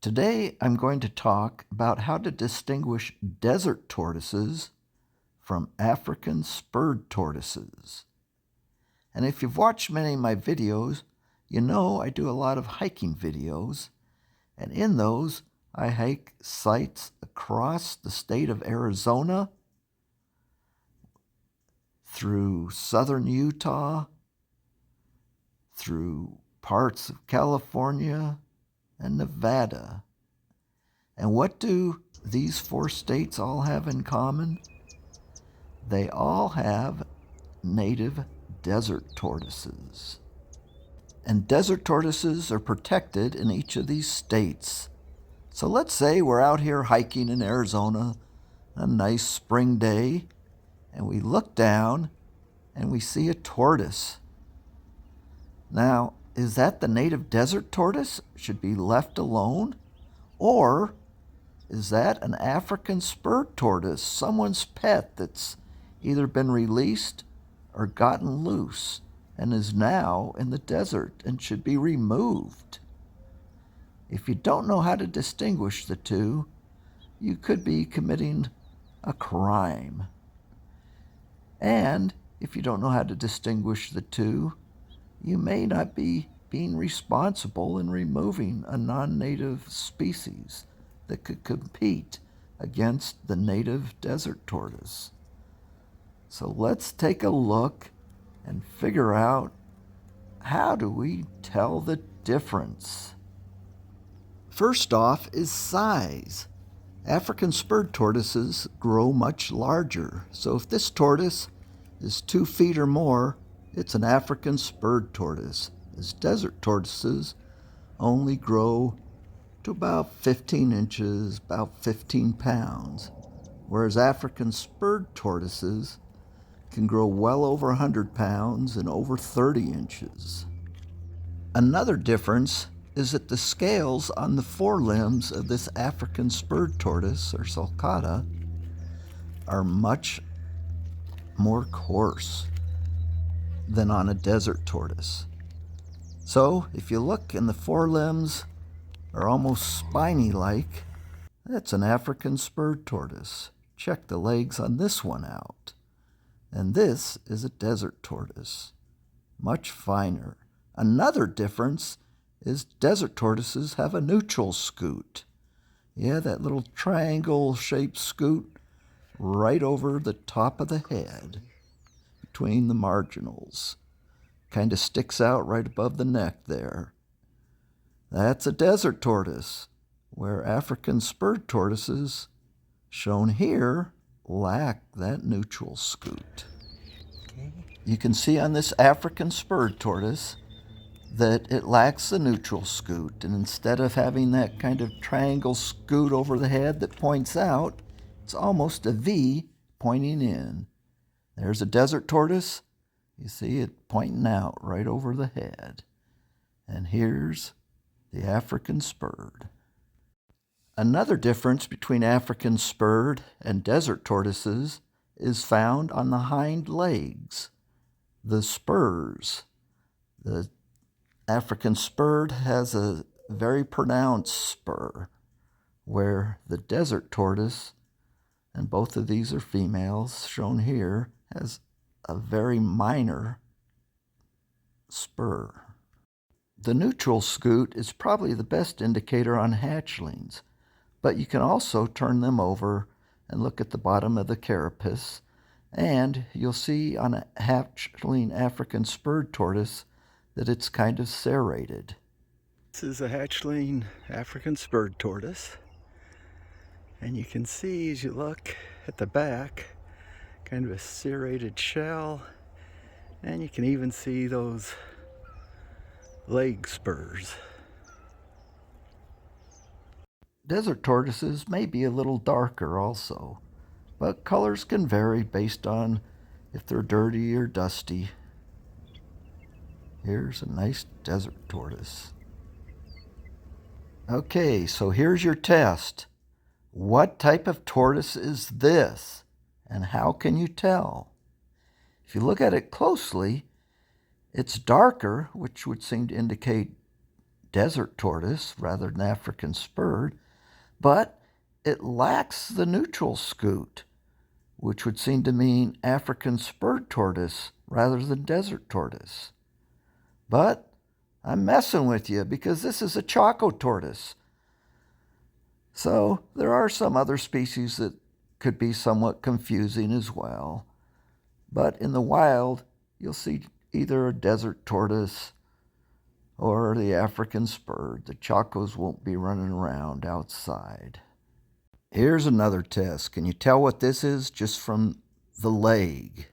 Today I'm going to talk about how to distinguish desert tortoises from African spurred tortoises. And if you've watched many of my videos, you know I do a lot of hiking videos, and in those I hike sites across the state of Arizona, through southern Utah, through parts of California and Nevada. And what do these four states all have in common? They all have native desert tortoises. And desert tortoises are protected in each of these states. So let's say we're out here hiking in Arizona, a nice spring day, and we look down and we see a tortoise. Now, is that the native desert tortoise? Should be left alone? Or is that an African spurred tortoise, someone's pet that's either been released or gotten loose and is now in the desert and should be removed? If you don't know how to distinguish the two, you could be committing a crime. And if you don't know how to distinguish the two, you may not be being responsible in removing a non-native species that could compete against the native desert tortoise. So let's take a look and figure out, how do we tell the difference? First off is size. African spurred tortoises grow much larger. So if this tortoise is 2 feet or more, it's an African spurred tortoise, as desert tortoises only grow to about 15 inches, about 15 pounds, whereas African spurred tortoises can grow well over 100 pounds and over 30 inches. Another difference is that the scales on the forelimbs of this African spurred tortoise, or sulcata, are much more coarse than on a desert tortoise. So if you look and the forelimbs are almost spiny-like, that's an African spurred tortoise. Check the legs on this one out. And this is a desert tortoise, much finer. Another difference is desert tortoises have a neutral scoot. Yeah, that little triangle-shaped scoot right over the top of the head, between the marginals. Kind of sticks out right above the neck there. That's a desert tortoise, where African spurred tortoises, shown here, lack that neutral scoot. You can see on this African spurred tortoise that it lacks the neutral scoot, and instead of having that kind of triangle scoot over the head that points out, it's almost a V pointing in. There's a desert tortoise. You see it pointing out right over the head. And here's the African spurred. Another difference between African spurred and desert tortoises is found on the hind legs, the spurs. The African spurred has a very pronounced spur, where the desert tortoise, and both of these are females shown here, has a very minor spur. The neutral scoot is probably the best indicator on hatchlings, but you can also turn them over and look at the bottom of the carapace, and you'll see on a hatchling African spurred tortoise that it's kind of serrated. This is a hatchling African spurred tortoise, and you can see as you look at the back, kind of a serrated shell, and you can even see those leg spurs. Desert tortoises may be a little darker also, but colors can vary based on if they're dirty or dusty. Here's a nice desert tortoise. Okay, so here's your test. What type of tortoise is this, and how can you tell? If you look at it closely, it's darker, which would seem to indicate desert tortoise rather than African spurred, but it lacks the neutral scoot, which would seem to mean African spurred tortoise rather than desert tortoise. But I'm messing with you because this is a Chaco tortoise. So there are some other species that could be somewhat confusing as well. But in the wild, you'll see either a desert tortoise or the African spurred. The Chacos won't be running around outside. Here's another test. Can you tell what this is just from the leg?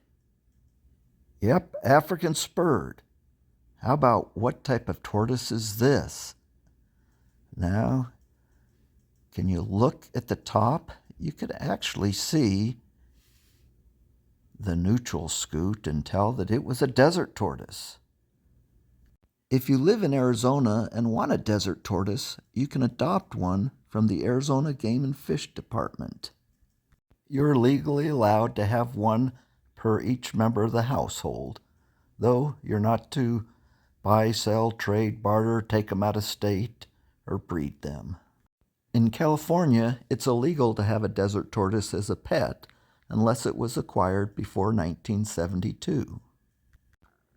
Yep, African spurred. How about what type of tortoise is this? Now, can you look at the top? You could actually see the neutral scoot and tell that it was a desert tortoise. If you live in Arizona and want a desert tortoise, you can adopt one from the Arizona Game and Fish Department. You're legally allowed to have one per each member of the household, though you're not to buy, sell, trade, barter, take them out of state, or breed them. In California, it's illegal to have a desert tortoise as a pet unless it was acquired before 1972.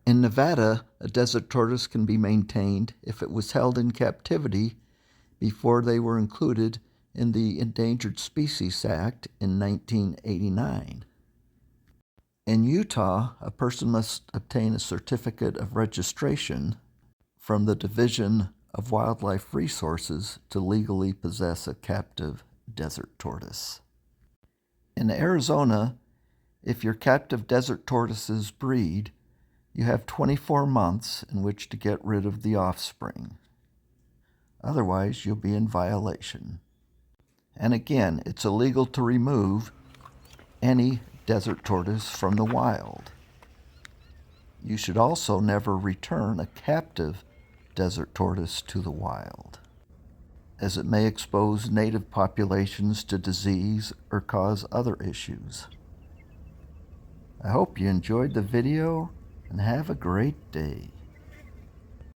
In Nevada, a desert tortoise can be maintained if it was held in captivity before they were included in the Endangered Species Act in 1989. In Utah, a person must obtain a certificate of registration from the Division of Wildlife Resources to legally possess a captive desert tortoise. In Arizona, if your captive desert tortoises breed, you have 24 months in which to get rid of the offspring. Otherwise, you'll be in violation. And again, it's illegal to remove any desert tortoise from the wild. You should also never return a captive desert tortoise to the wild, as it may expose native populations to disease or cause other issues. I hope you enjoyed the video and have a great day.